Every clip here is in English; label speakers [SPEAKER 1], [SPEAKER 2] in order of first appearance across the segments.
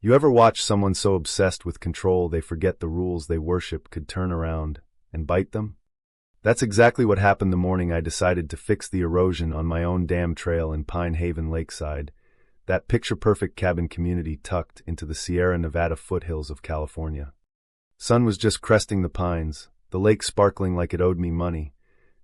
[SPEAKER 1] You ever watch someone so obsessed with control they forget the rules they worship could turn around and bite them? That's exactly what happened the morning I decided to fix the erosion on my own damn trail in Pine Haven Lakeside, that picture-perfect cabin community tucked into the Sierra Nevada foothills of California. Sun was just cresting the pines, the lake sparkling like it owed me money,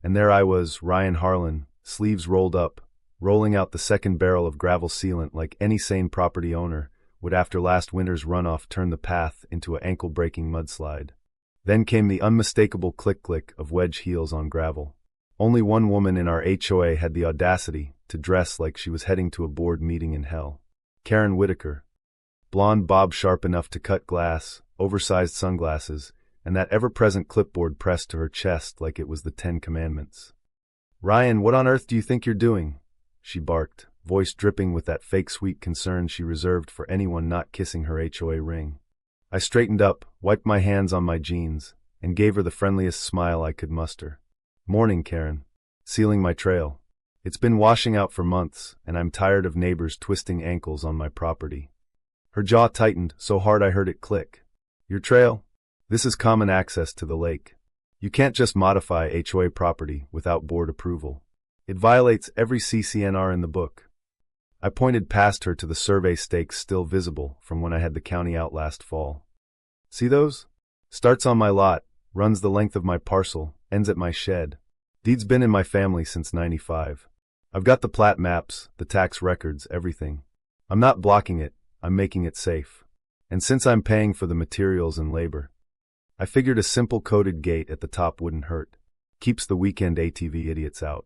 [SPEAKER 1] and there I was, Ryan Harlan, sleeves rolled up, rolling out the second barrel of gravel sealant like any sane property owner would after last winter's runoff turn the path into an ankle-breaking mudslide. Then came the unmistakable click-click of wedge heels on gravel. Only one woman in our HOA had the audacity to dress like she was heading to a board meeting in hell. Karen Whitaker. Blonde bob sharp enough to cut glass, oversized sunglasses, and that ever-present clipboard pressed to her chest like it was the 10 Commandments. "Ryan, what on earth do you think you're doing?" she barked, voice dripping with that fake sweet concern she reserved for anyone not kissing her HOA ring. I straightened up, wiped my hands on my jeans, and gave her the friendliest smile I could muster. "Morning, Karen. Sealing my trail. It's been washing out for months, and I'm tired of neighbors twisting ankles on my property." Her jaw tightened so hard I heard it click. "Your trail? This is common access to the lake. You can't just modify HOA property without board approval. It violates every CCNR in the book." I pointed past her to the survey stakes still visible from when I had the county out last fall. "See those? Starts on my lot, runs the length of my parcel, ends at my shed. Deed's been in my family since '95. I've got the plat maps, the tax records, everything. I'm not blocking it, I'm making it safe. And since I'm paying for the materials and labor, I figured a simple coated gate at the top wouldn't hurt. Keeps the weekend ATV idiots out."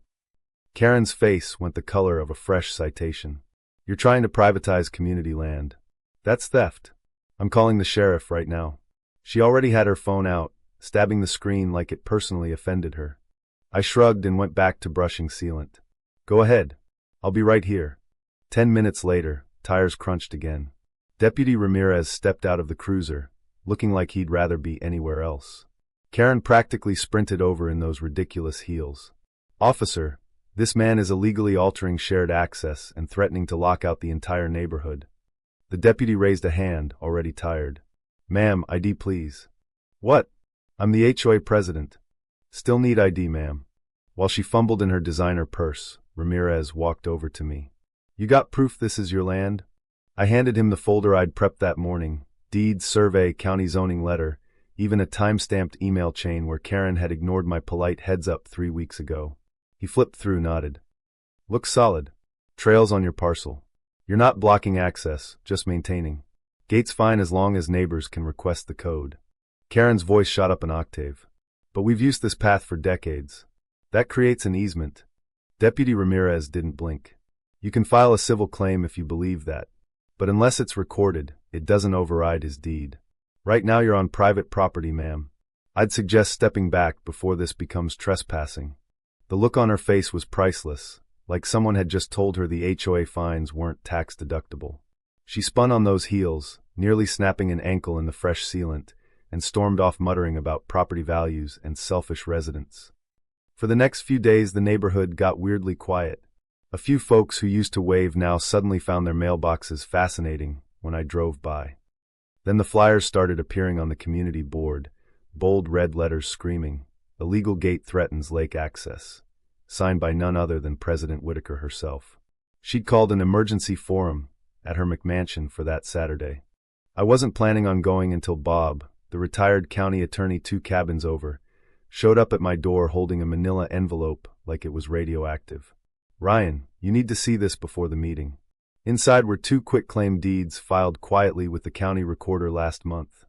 [SPEAKER 1] Karen's face went the color of a fresh citation. "You're trying to privatize community land. That's theft. I'm calling the sheriff right now." She already had her phone out, stabbing the screen like it personally offended her. I shrugged and went back to brushing sealant. "Go ahead. I'll be right here." 10 minutes later, tires crunched again. Deputy Ramirez stepped out of the cruiser, looking like he'd rather be anywhere else. Karen practically sprinted over in those ridiculous heels. "Officer, this man is illegally altering shared access and threatening to lock out the entire neighborhood." The deputy raised a hand, already tired. "Ma'am, ID please." "What? I'm the HOA president." "Still need ID, ma'am." While she fumbled in her designer purse, Ramirez walked over to me. "You got proof this is your land?" I handed him the folder I'd prepped that morning: deed, survey, county zoning letter, even a time-stamped email chain where Karen had ignored my polite heads-up 3 weeks ago. He flipped through, nodded. "Looks solid. Trails on your parcel. You're not blocking access, just maintaining. Gate's fine as long as neighbors can request the code." Karen's voice shot up an octave. "But we've used this path for decades. That creates an easement." Deputy Ramirez didn't blink. "You can file a civil claim if you believe that. But unless it's recorded, it doesn't override his deed. Right now you're on private property, ma'am. I'd suggest stepping back before this becomes trespassing." The look on her face was priceless, like someone had just told her the HOA fines weren't tax deductible. She spun on those heels, nearly snapping an ankle in the fresh sealant, and stormed off muttering about property values and selfish residents. For the next few days the neighborhood got weirdly quiet. A few folks who used to wave now suddenly found their mailboxes fascinating when I drove by. Then the flyers started appearing on the community board, bold red letters screaming, "Illegal gate threatens lake access," signed by none other than President Whitaker herself. She'd called an emergency forum at her McMansion for that Saturday. I wasn't planning on going until Bob, the retired county attorney 2 cabins over, showed up at my door holding a manila envelope like it was radioactive. "Ryan, you need to see this before the meeting." Inside were 2 quitclaim deeds filed quietly with the county recorder last month.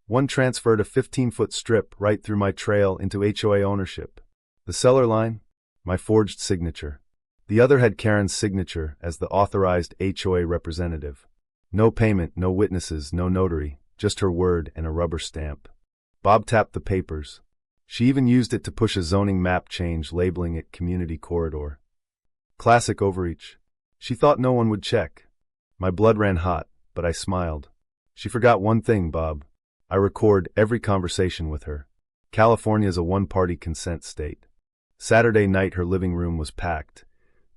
[SPEAKER 1] One transferred a 15-foot strip right through my trail into HOA ownership. The seller line? My forged signature. The other had Karen's signature as the authorized HOA representative. No payment, no witnesses, no notary, just her word and a rubber stamp. Bob tapped the papers. She even used it to push a zoning map change labeling it Community Corridor. Classic overreach. She thought no one would check. My blood ran hot, but I smiled. She forgot one thing, Bob. I record every conversation with her. California's a one-party consent state. Saturday night her living room was packed.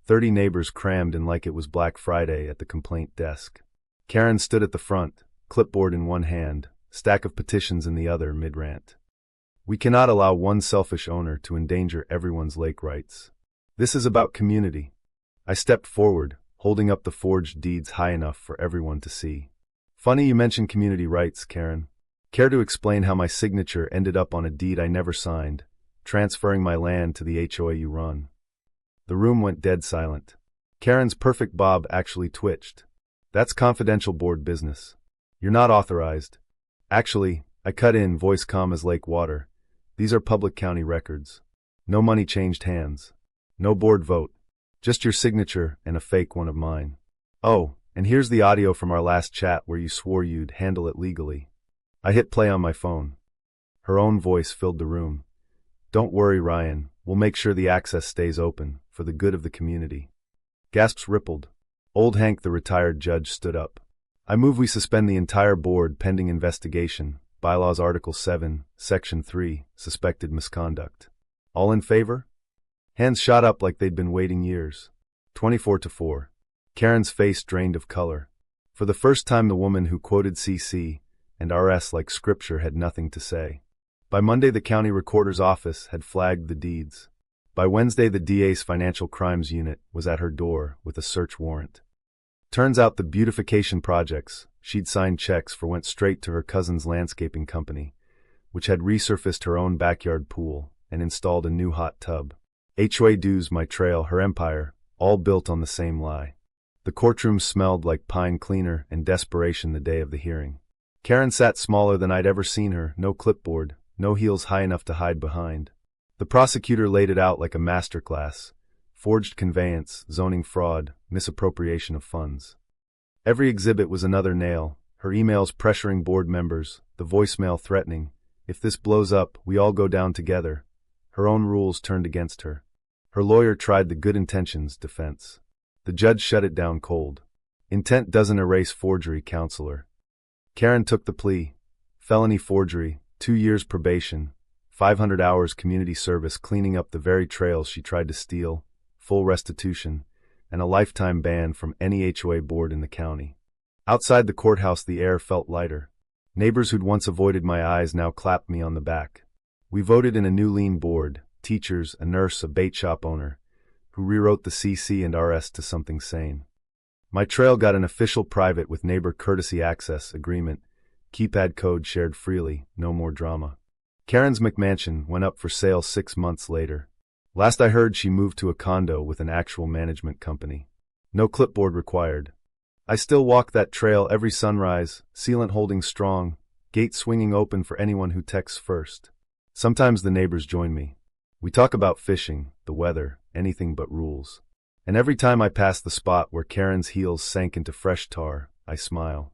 [SPEAKER 1] 30 neighbors crammed in like it was Black Friday at the complaint desk. Karen stood at the front, clipboard in one hand, stack of petitions in the other mid-rant. We cannot allow one selfish owner to endanger everyone's lake rights. This is about community. I stepped forward, holding up the forged deeds high enough for everyone to see. Funny you mention community rights, Karen. Care to explain how my signature ended up on a deed I never signed, transferring my land to the HOA you run? The room went dead silent. Karen's perfect bob actually twitched. That's confidential board business. You're not authorized. Actually, I cut in, voice calm as lake water. These are public county records. No money changed hands. No board vote. Just your signature and a fake one of mine. Oh, and here's the audio from our last chat where you swore you'd handle it legally. I hit play on my phone. Her own voice filled the room. Don't worry, Ryan. We'll make sure the access stays open, for the good of the community. Gasps rippled. Old Hank, the retired judge, stood up. I move we suspend the entire board pending investigation. Bylaws Article 7, Section 3, suspected misconduct. All in favor? Hands shot up like they'd been waiting years. 24-4. Karen's face drained of color. For the first time, the woman who quoted CC and RS like scripture had nothing to say. By Monday, the county recorder's office had flagged the deeds. By Wednesday, the DA's financial crimes unit was at her door with a search warrant. Turns out the beautification projects she'd signed checks for went straight to her cousin's landscaping company, which had resurfaced her own backyard pool and installed a new hot tub. HOA dues, my trail, her empire, all built on the same lie. The courtroom smelled like pine cleaner and desperation the day of the hearing. Karen sat smaller than I'd ever seen her, no clipboard, no heels high enough to hide behind. The prosecutor laid it out like a masterclass: forged conveyance, zoning fraud, misappropriation of funds. Every exhibit was another nail, her emails pressuring board members, the voicemail threatening, if this blows up, we all go down together. Her own rules turned against her. Her lawyer tried the good intentions defense. The judge shut it down cold. Intent doesn't erase forgery, counselor. Karen took the plea. Felony forgery, 2 years probation, 500 hours community service cleaning up the very trails she tried to steal, full restitution, and a lifetime ban from any HOA board in the county. Outside the courthouse, the air felt lighter. Neighbors who'd once avoided my eyes now clapped me on the back. We voted in a new lean board, teachers, a nurse, a bait shop owner, who rewrote the CC and RS to something sane. My trail got an official private with neighbor courtesy access agreement, keypad code shared freely, no more drama. Karen's McMansion went up for sale 6 months later. Last I heard, she moved to a condo with an actual management company. No clipboard required. I still walk that trail every sunrise, sealant holding strong, gate swinging open for anyone who texts first. Sometimes the neighbors join me. We talk about fishing, the weather, anything but rules. And every time I pass the spot where Karen's heels sank into fresh tar, I smile.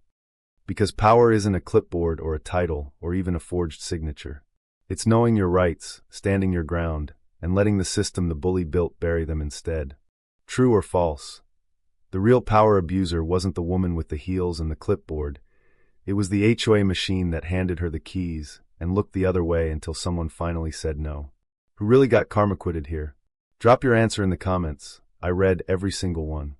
[SPEAKER 1] Because power isn't a clipboard or a title or even a forged signature. It's knowing your rights, standing your ground, and letting the system the bully built bury them instead. True or false? The real power abuser wasn't the woman with the heels and the clipboard. It was the HOA machine that handed her the keys and looked the other way until someone finally said no. Who really got karma quitted here? Drop your answer in the comments. I read every single one.